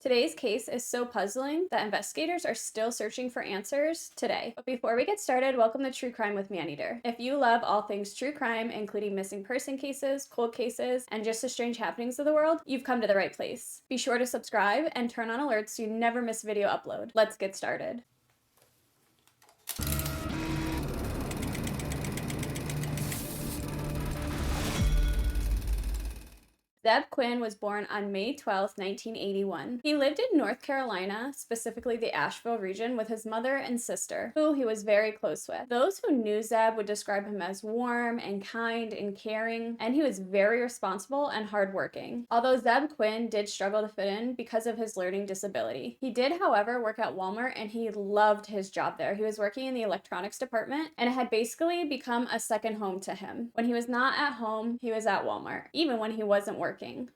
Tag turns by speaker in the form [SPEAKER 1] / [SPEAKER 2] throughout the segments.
[SPEAKER 1] Today's case is so puzzling that investigators are still searching for answers today. But before we get started, welcome to True Crime with Maneater. If you love all things true crime, including missing person cases, cold cases, and just the strange happenings of the world, you've come to the right place. Be sure to subscribe and turn on alerts so you never miss a video upload. Let's get started. Zebb Quinn was born on May 12, 1981. He lived in North Carolina, specifically the Asheville region, with his mother and sister, who he was very close with. Those who knew Zebb would describe him as warm and kind and caring, and he was very responsible and hardworking. Although Zebb Quinn did struggle to fit in because of his learning disability. He did, however, work at Walmart, and he loved his job there. He was working in the electronics department, and it had basically become a second home to him. When he was not at home, he was at Walmart, even when he wasn't working.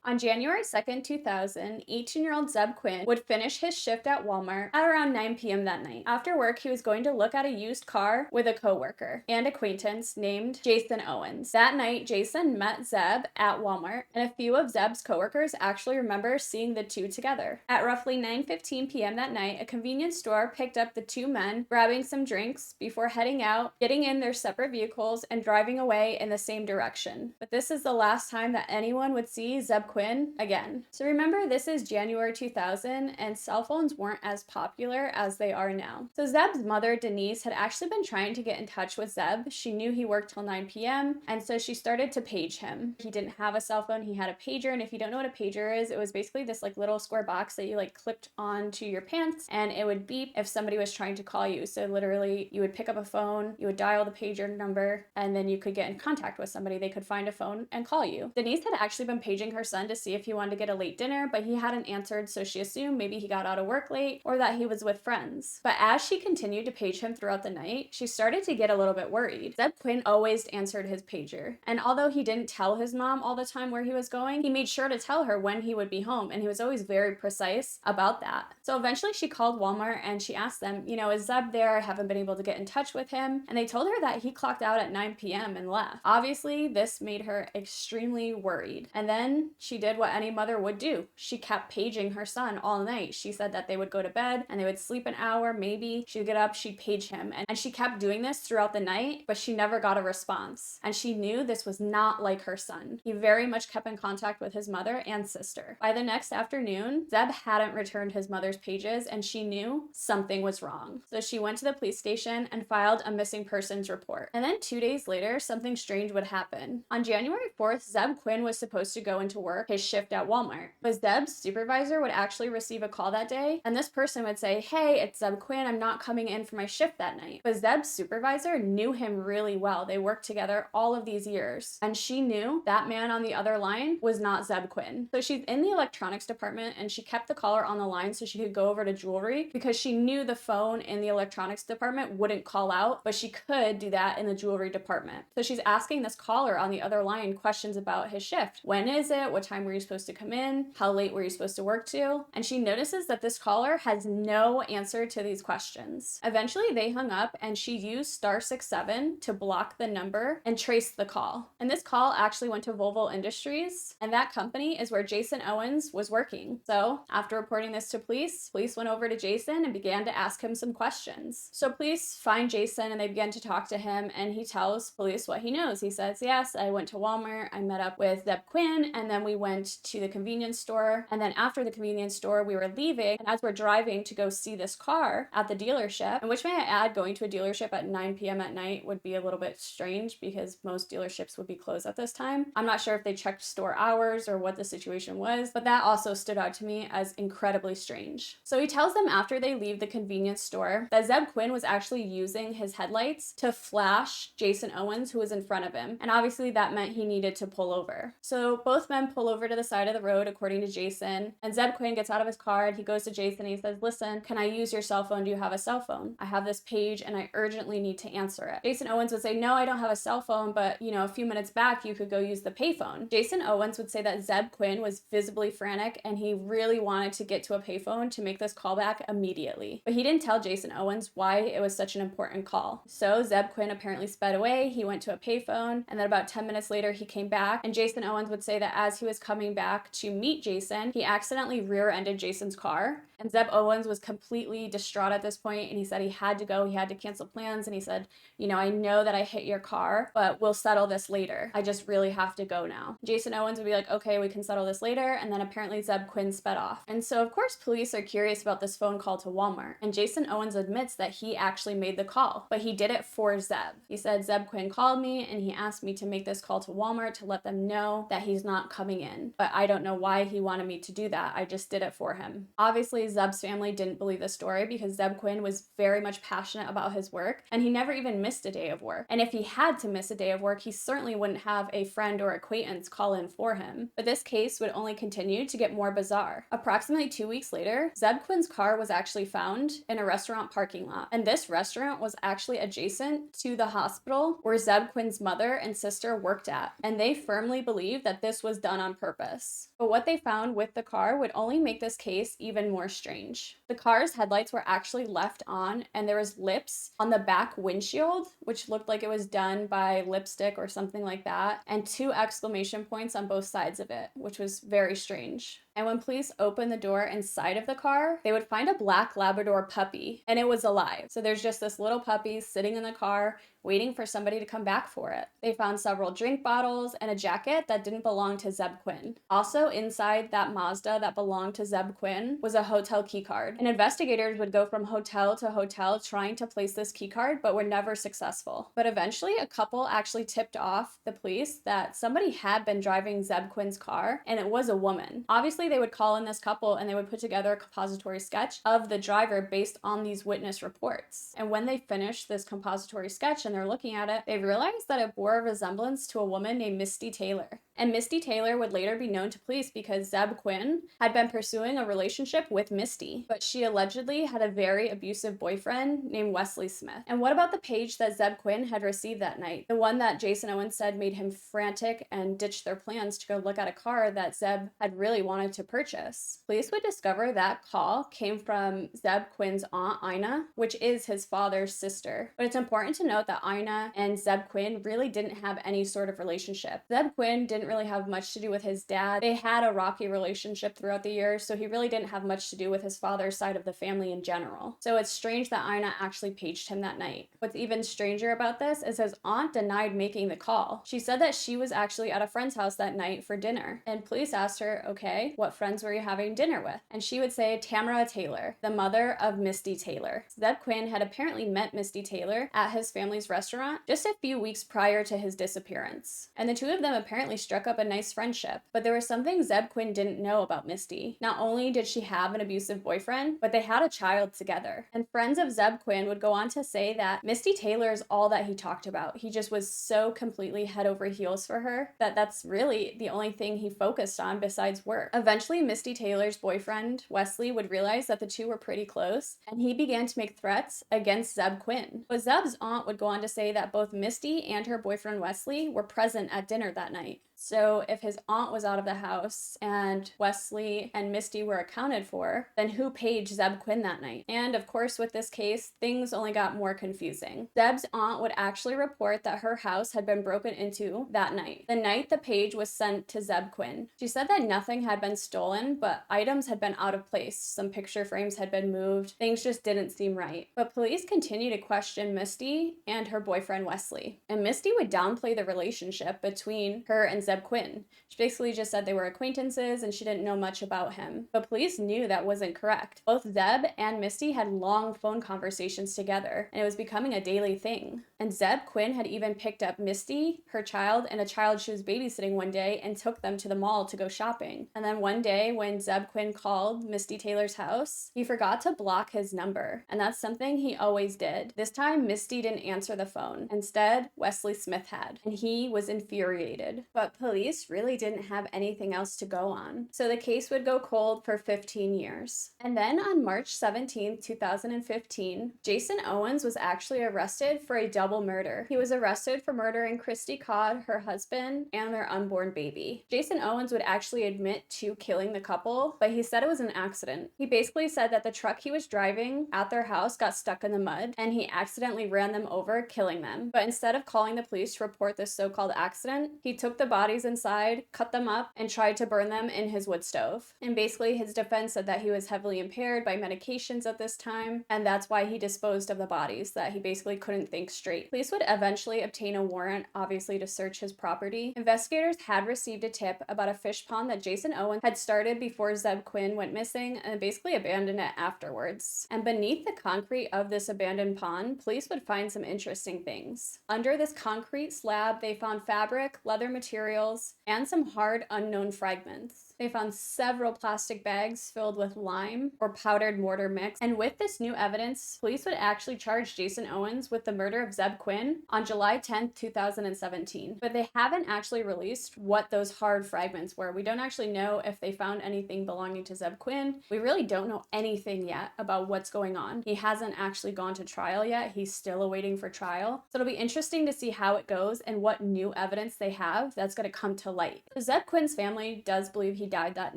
[SPEAKER 1] On January 2nd, 2000, 18-year-old Zebb Quinn would finish his shift at Walmart at around 9 p.m. that night. After work, he was going to look at a used car with a coworker and acquaintance named Jason Owens. That night, Jason met Zebb at Walmart, and a few of Zebb's coworkers actually remember seeing the two together. At roughly 9:15 p.m. that night, a convenience store picked up the two men, grabbing some drinks before heading out, getting in their separate vehicles, and driving away in the same direction. But this is the last time that anyone would see Zebb Quinn again. So remember, this is January 2000, and cell phones weren't as popular as they are now. So Zebb's mother, Denise, had actually been trying to get in touch with Zebb. She knew he worked till 9 p.m., and so she started to page him. He didn't have a cell phone, he had a pager, and if you don't know what a pager is, it was basically this little square box that you clipped onto your pants, and it would beep if somebody was trying to call you. So literally, you would pick up a phone, you would dial the pager number, and then you could get in contact with somebody. They could find a phone and call you. Denise had actually been paging her son to see if he wanted to get a late dinner, but he hadn't answered, so she assumed maybe he got out of work late or that he was with friends. But as she continued to page him throughout the night, she started to get a little bit worried. Zebb Quinn always answered his pager, and although he didn't tell his mom all the time where he was going, he made sure to tell her when he would be home, and he was always very precise about that. So eventually she called Walmart and she asked them, is Zebb there? I haven't been able to get in touch with him. And they told her that he clocked out at 9 p.m. and left. Obviously, this made her extremely worried. And then she did what any mother would do. She kept paging her son all night. She said that they would go to bed and they would sleep an hour, maybe. She'd get up, she'd page him. And she kept doing this throughout the night, but she never got a response. And she knew this was not like her son. He very much kept in contact with his mother and sister. By the next afternoon, Zebb hadn't returned his mother's pages, and she knew something was wrong. So she went to the police station and filed a missing persons report. And then 2 days later, something strange would happen. On January 4th, Zebb Quinn was supposed to go into work his shift at Walmart. But Zebb's supervisor would actually receive a call that day, and this person would say, "Hey, it's Zebb Quinn, I'm not coming in for my shift that night." But Zebb's supervisor knew him really well. They worked together all of these years, and she knew that man on the other line was not Zebb Quinn. So she's in the electronics department, and she kept the caller on the line so she could go over to jewelry, because she knew the phone in the electronics department wouldn't call out, but she could do that in the jewelry department. So she's asking this caller on the other line questions about his shift. When is it? What time were you supposed to come in? How late were you supposed to work to? And she notices that this caller has no answer to these questions. Eventually they hung up, and she used *67 to block the number and trace the call. And this call actually went to Volvo Industries, and that company is where Jason Owens was working. So after reporting this to police went over to Jason and began to ask him some questions. So police find Jason and they begin to talk to him, and he tells police what he knows. He says, "Yes, I went to Walmart, I met up with Zebb Quinn, and then we went to the convenience store. And then after the convenience store, we were leaving. And as we're driving to go see this car at the dealership," and which, may I add, going to a dealership at 9 p.m. at night would be a little bit strange because most dealerships would be closed at this time. I'm not sure if they checked store hours or what the situation was, but that also stood out to me as incredibly strange. So he tells them after they leave the convenience store that Zebb Quinn was actually using his headlights to flash Jason Owens, who was in front of him. And obviously that meant he needed to pull over. So both men pull over to the side of the road, according to Jason, and Zebb Quinn gets out of his car and he goes to Jason and he says, "Listen, can I use your cell phone? Do you have a cell phone? I have this page and I urgently need to answer it." Jason Owens would say, "No, I don't have a cell phone, but a few minutes back you could go use the payphone." Jason Owens would say that Zebb Quinn was visibly frantic and he really wanted to get to a payphone to make this call back immediately. But he didn't tell Jason Owens why it was such an important call. So Zebb Quinn apparently sped away, he went to a payphone, and then about 10 minutes later he came back, and Jason Owens would say that as he was coming back to meet Jason, he accidentally rear-ended Jason's car. And Zebb Owens was completely distraught at this point, and he said he had to go, he had to cancel plans, and he said, you know, I know that I hit your car, but we'll settle this later. I just really have to go now. Jason Owens would be like, okay, we can settle this later, and then apparently Zebb Quinn sped off. And so of course police are curious about this phone call to Walmart, and Jason Owens admits that he actually made the call, but he did it for Zebb. He said, Zebb Quinn called me and he asked me to make this call to Walmart to let them know that he's not coming in, but I don't know why he wanted me to do that. I just did it for him. Obviously, Zebb's family didn't believe the story because Zebb Quinn was very much passionate about his work, and he never even missed a day of work. And if he had to miss a day of work, he certainly wouldn't have a friend or acquaintance call in for him. But this case would only continue to get more bizarre. Approximately 2 weeks later, Zebb Quinn's car was actually found in a restaurant parking lot, and this restaurant was actually adjacent to the hospital where Zebb Quinn's mother and sister worked at, and they firmly believed that this was done on purpose. But what they found with the car would only make this case even more strange. The car's headlights were actually left on, and there was lips on the back windshield, which looked like it was done by lipstick or something like that, and 2 exclamation points on both sides of it, which was very strange. And when police opened the door inside of the car, they would find a black Labrador puppy, and it was alive. So there's just this little puppy sitting in the car waiting for somebody to come back for it. They found several drink bottles and a jacket that didn't belong to Zebb Quinn. Also inside that Mazda that belonged to Zebb Quinn was a hotel key card. And investigators would go from hotel to hotel trying to place this key card, but were never successful. But eventually a couple actually tipped off the police that somebody had been driving Zebb Quinn's car, and it was a woman. Obviously they would call in this couple and they would put together a compository sketch of the driver based on these witness reports. And when they finished this compository sketch and they're looking at it, they realized that it bore a resemblance to a woman named Misty Taylor. And Misty Taylor would later be known to police because Zebb Quinn had been pursuing a relationship with Misty, but she allegedly had a very abusive boyfriend named Wesley Smith. And what about the page that Zebb Quinn had received that night? The one that Jason Owens said made him frantic and ditched their plans to go look at a car that Zebb had really wanted to purchase. Police would discover that call came from Zebb Quinn's aunt Ina, which is his father's sister. But it's important to note that Ina and Zebb Quinn really didn't have any sort of relationship. Zebb Quinn didn't really have much to do with his dad. They had a rocky relationship throughout the years, so he really didn't have much to do with his father's side of the family in general. So it's strange that Ina actually paged him that night. What's even stranger about this is his aunt denied making the call. She said that she was actually at a friend's house that night for dinner, and police asked her, okay, what friends were you having dinner with? And she would say Tamara Taylor, the mother of Misty Taylor. Zebb Quinn had apparently met Misty Taylor at his family's restaurant just a few weeks prior to his disappearance, and the two of them apparently struck up a nice friendship. But there was something Zebb Quinn didn't know about Misty. Not only did she have an abusive boyfriend, but they had a child together. And friends of Zebb Quinn would go on to say that Misty Taylor is all that he talked about. He just was so completely head over heels for her that that's really the only thing he focused on besides work. Eventually, Misty Taylor's boyfriend, Wesley, would realize that the two were pretty close, and he began to make threats against Zebb Quinn. But Zebb's aunt would go on to say that both Misty and her boyfriend Wesley were present at dinner that night. So if his aunt was out of the house and Wesley and Misty were accounted for, then who paged Zebb Quinn that night? And of course, with this case, things only got more confusing. Zebb's aunt would actually report that her house had been broken into that night, the night the page was sent to Zebb Quinn. She said that nothing had been stolen, but items had been out of place. Some picture frames had been moved. Things just didn't seem right. But police continued to question Misty and her boyfriend Wesley. And Misty would downplay the relationship between her and Zebb Quinn. She basically just said they were acquaintances and she didn't know much about him. But police knew that wasn't correct. Both Zebb and Misty had long phone conversations together, and it was becoming a daily thing. And Zebb Quinn had even picked up Misty, her child, and a child she was babysitting one day and took them to the mall to go shopping. And then one day when Zebb Quinn called Misty Taylor's house, he forgot to block his number. And that's something he always did. This time, Misty didn't answer the phone. Instead, Wesley Smith had, and he was infuriated. But police really didn't have anything else to go on. So the case would go cold for 15 years. And then on March 17, 2015, Jason Owens was actually arrested for a double murder. He was arrested for murdering Christy Codd, her husband, and their unborn baby. Jason Owens would actually admit to killing the couple, but he said it was an accident. He basically said that the truck he was driving at their house got stuck in the mud, and he accidentally ran them over, killing them. But instead of calling the police to report this so-called accident, he took the body bodies inside, cut them up, and tried to burn them in his wood stove. And basically, his defense said that he was heavily impaired by medications at this time, and that's why he disposed of the bodies, that he basically couldn't think straight. Police would eventually obtain a warrant, obviously, to search his property. Investigators had received a tip about a fish pond that Jason Owens had started before Zebb Quinn went missing and basically abandoned it afterwards. And beneath the concrete of this abandoned pond, police would find some interesting things. Under this concrete slab, they found fabric, leather materials, and some hard unknown fragments. They found several plastic bags filled with lime or powdered mortar mix. And with this new evidence, police would actually charge Jason Owens with the murder of Zebb Quinn on July 10th, 2017. But they haven't actually released what those hard fragments were. We don't actually know if they found anything belonging to Zebb Quinn. We really don't know anything yet about what's going on. He hasn't actually gone to trial yet. He's still awaiting for trial. So it'll be interesting to see how it goes and what new evidence they have that's going to come to light. So Zebb Quinn's family does believe he died that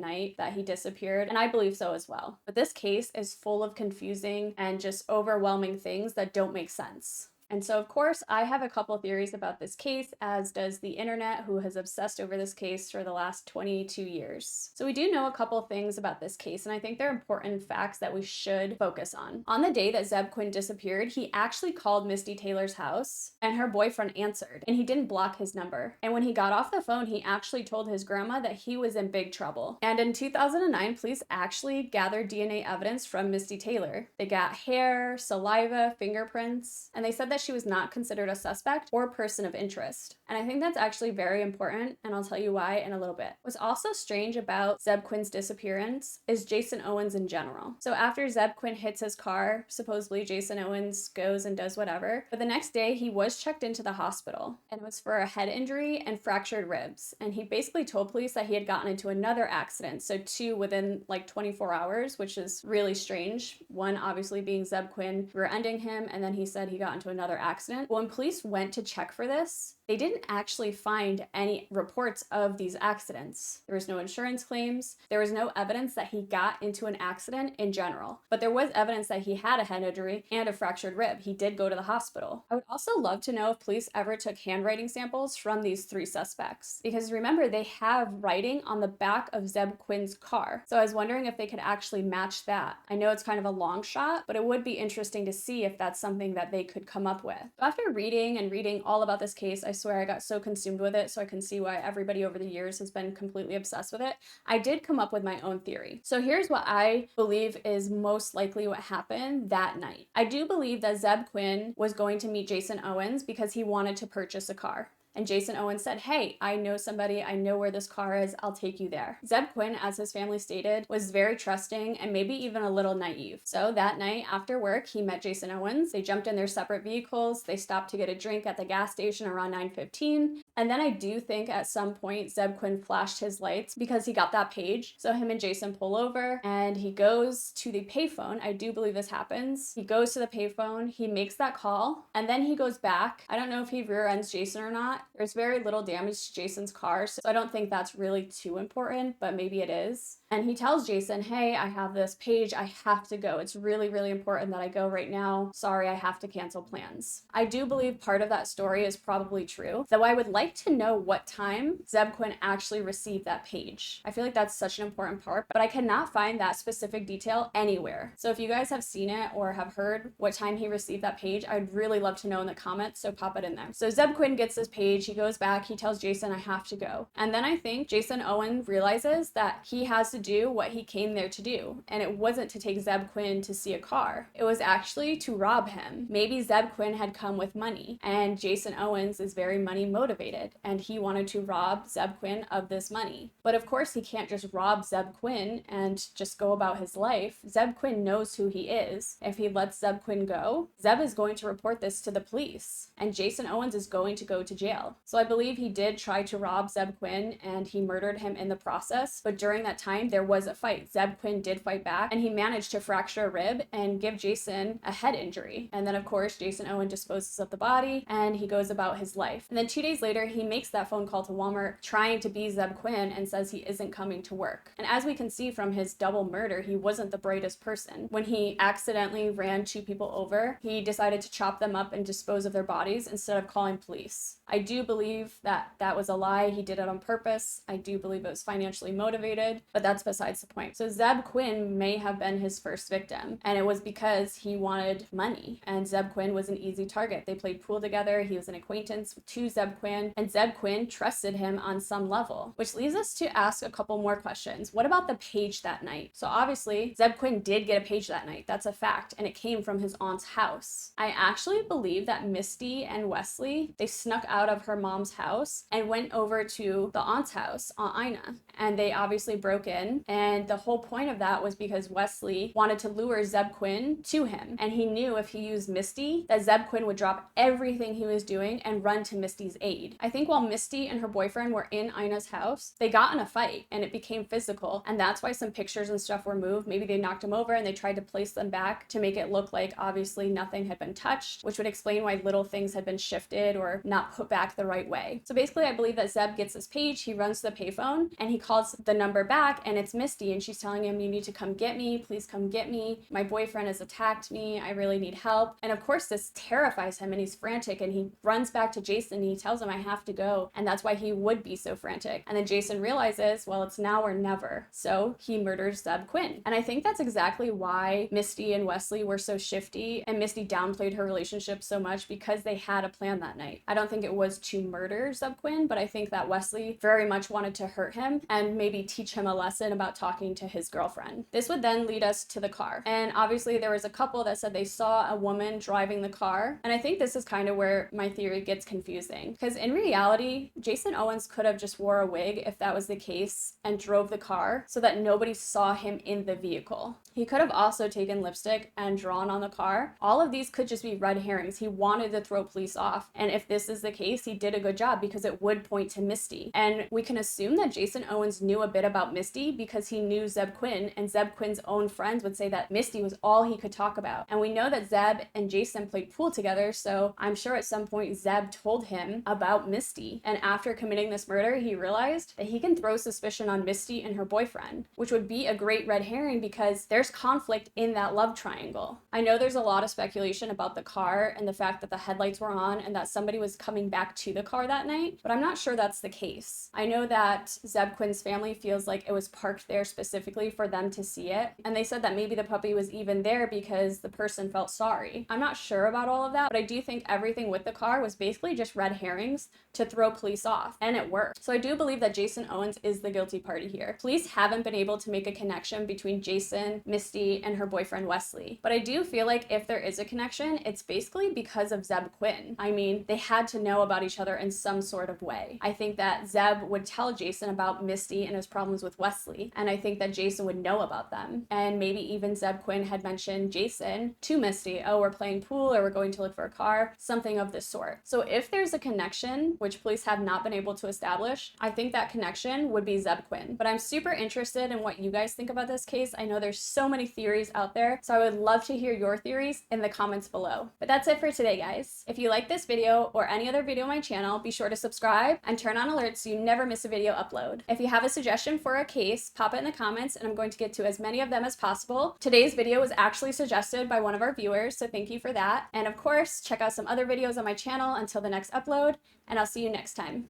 [SPEAKER 1] night, that he disappeared, and I believe so as well. But this case is full of confusing and just overwhelming things that don't make sense. And so, of course, I have a couple theories about this case, as does the internet, who has obsessed over this case for the last 22 years. So we do know a couple things about this case, and I think they're important facts that we should focus on. On the day that Zebb Quinn disappeared, he actually called Misty Taylor's house, and her boyfriend answered, and he didn't block his number. And when he got off the phone, he actually told his grandma that he was in big trouble. And in 2009, police actually gathered DNA evidence from Misty Taylor. They got hair, saliva, fingerprints, and they said that she was not considered a suspect or person of interest. And I think that's actually very important, and I'll tell you why in a little bit. What's also strange about Zebb Quinn's disappearance is Jason Owens in general. So after Zebb Quinn hits his car, supposedly Jason Owens goes and does whatever, but the next day he was checked into the hospital, and it was for a head injury and fractured ribs. And he basically told police that he had gotten into another accident, so 2 within like 24 hours, which is really strange. One obviously being Zebb Quinn rear-ending him, and then he said he got into another accident. When police went to check for this, they didn't actually find any reports of these accidents. There was no insurance claims. There was no evidence that he got into an accident in general, but there was evidence that he had a head injury and a fractured rib. He did go to the hospital. I would also love to know if police ever took handwriting samples from these 3 suspects, because remember, they have writing on the back of Zebb Quinn's car. So I was wondering if they could actually match that. I know it's kind of a long shot, but it would be interesting to see if that's something that they could come up with. So after reading all about this case, I swear I got so consumed with it, so I can see why everybody over the years has been completely obsessed with it. I did come up with my own theory. So here's what I believe is most likely what happened that night. I do believe that Zebb Quinn was going to meet Jason Owens because he wanted to purchase a car. And Jason Owens said, hey, I know somebody, I know where this car is, I'll take you there. Zebb Quinn, as his family stated, was very trusting and maybe even a little naive. So that night after work, he met Jason Owens. They jumped in their separate vehicles. They stopped to get a drink at the gas station around 9:15. And then I do think at some point Zebb Quinn flashed his lights because he got that page. So him and Jason pull over and he goes to the payphone. I do believe this happens. He goes to the payphone, he makes that call, and then he goes back. I don't know if he rear ends Jason or not. There's very little damage to Jason's car, so I don't think that's really too important, but maybe it is. And he tells Jason, hey, I have this page, I have to go. It's really, really important that I go right now. Sorry, I have to cancel plans. I do believe part of that story is probably true, though I would like to know what time Zebb Quinn actually received that page. I feel like that's such an important part, but I cannot find that specific detail anywhere. So if you guys have seen it or have heard what time he received that page, I'd really love to know in the comments, so pop it in there. So Zebb Quinn gets this page, he goes back, he tells Jason, I have to go. And then I think Jason Owen realizes that he has to do what he came there to do. And it wasn't to take Zebb Quinn to see a car. It was actually to rob him. Maybe Zebb Quinn had come with money, and Jason Owens is very money motivated, and he wanted to rob Zebb Quinn of this money. But of course, he can't just rob Zebb Quinn and just go about his life. Zebb Quinn knows who he is. If he lets Zebb Quinn go, Zebb is going to report this to the police, and Jason Owens is going to go to jail. So I believe he did try to rob Zebb Quinn, and he murdered him in the process. But during that time, time, there was a fight. Zebb Quinn did fight back, and he managed to fracture a rib and give Jason a head injury. And then, of course, Jason Owen disposes of the body, and he goes about his life. And then 2 days later, he makes that phone call to Walmart trying to be Zebb Quinn and says he isn't coming to work. And as we can see from his double murder, he wasn't the brightest person. When he accidentally ran 2 people over, he decided to chop them up and dispose of their bodies instead of calling police. I do believe that that was a lie. He did it on purpose. I do believe it was financially motivated, but that's besides the point. So Zebb Quinn may have been his first victim, and it was because he wanted money, and Zebb Quinn was an easy target. They played pool together. He was an acquaintance to Zebb Quinn, and Zebb Quinn trusted him on some level, which leads us to ask a couple more questions. What about the page that night? So obviously, Zebb Quinn did get a page that night. That's a fact, and it came from his aunt's house. I actually believe that Misty and Wesley, they snuck out of her mom's house and went over to the aunt's house, Aunt Ina, and they obviously broke in, and the whole point of that was because Wesley wanted to lure Zebb Quinn to him, and he knew if he used Misty that Zebb Quinn would drop everything he was doing and run to Misty's aid. I think while Misty and her boyfriend were in Ina's house, they got in a fight and it became physical, and that's why some pictures and stuff were moved. Maybe they knocked him over and they tried to place them back to make it look like obviously nothing had been touched, which would explain why little things had been shifted or not put back the right way. So basically, I believe that Zebb gets this page, he runs to the payphone, and he calls the number back, and it's Misty, and she's telling him, "You need to come get me, please come get me. My boyfriend has attacked me, I really need help." And of course, this terrifies him, and he's frantic, and he runs back to Jason, and he tells him, "I have to go," and that's why he would be so frantic. And then Jason realizes, well, it's now or never, so he murders Zebb Quinn. And I think that's exactly why Misty and Wesley were so shifty, and Misty downplayed her relationship so much, because they had a plan that night. I don't think it was to murder Zebb Quinn, but I think that Wesley very much wanted to hurt him and maybe teach him a lesson about talking to his girlfriend. This would then lead us to the car. And obviously there was a couple that said they saw a woman driving the car. And I think this is kind of where my theory gets confusing, because in reality, Jason Owens could have just wore a wig if that was the case and drove the car so that nobody saw him in the vehicle. He could have also taken lipstick and drawn on the car. All of these could just be red herrings. He wanted to throw police off. And if this is the case, he did a good job because it would point to Misty. And we can assume that Jason Owens knew a bit about Misty because he knew Zebb Quinn, and Zebb Quinn's own friends would say that Misty was all he could talk about. And we know that Zebb and Jason played pool together, so I'm sure at some point Zebb told him about Misty. And after committing this murder, he realized that he can throw suspicion on Misty and her boyfriend, which would be a great red herring because there's conflict in that love triangle. I know there's a lot of speculation about the car and the fact that the headlights were on and that somebody was coming back to the car that night, but I'm not sure that's the case. I know that Zebb Quinn's family feels like it was parked there specifically for them to see it, and they said that maybe the puppy was even there because the person felt sorry. I'm not sure about all of that, but I do think everything with the car was basically just red herrings to throw police off, and it worked. So I do believe that Jason Owens is the guilty party here. Police haven't been able to make a connection between Jason, Misty, and her boyfriend Wesley, but I do feel like if there is a connection, it's basically because of Zebb Quinn. I mean, they had to know about each other in some sort of way. I think that Zebb would tell Jason about Misty and his problems with Wesley, and I think that Jason would know about them. And maybe even Zebb Quinn had mentioned Jason to Misty, "Oh, we're playing pool," or "We're going to look for a car," something of this sort. So if there's a connection, which police have not been able to establish, I think that connection would be Zebb Quinn. But I'm super interested in what you guys think about this case. I know there's so many theories out there, so I would love to hear your theories in the comments below. But that's it for today, guys. If you like this video or any other video on my channel, be sure to subscribe and turn on alerts so you never miss a video upload. If you have a suggestion for a case, pop it in the comments and I'm going to get to as many of them as possible. Today's video was actually suggested by one of our viewers, so thank you for that. And of course, check out some other videos on my channel until the next upload, and I'll see you next time.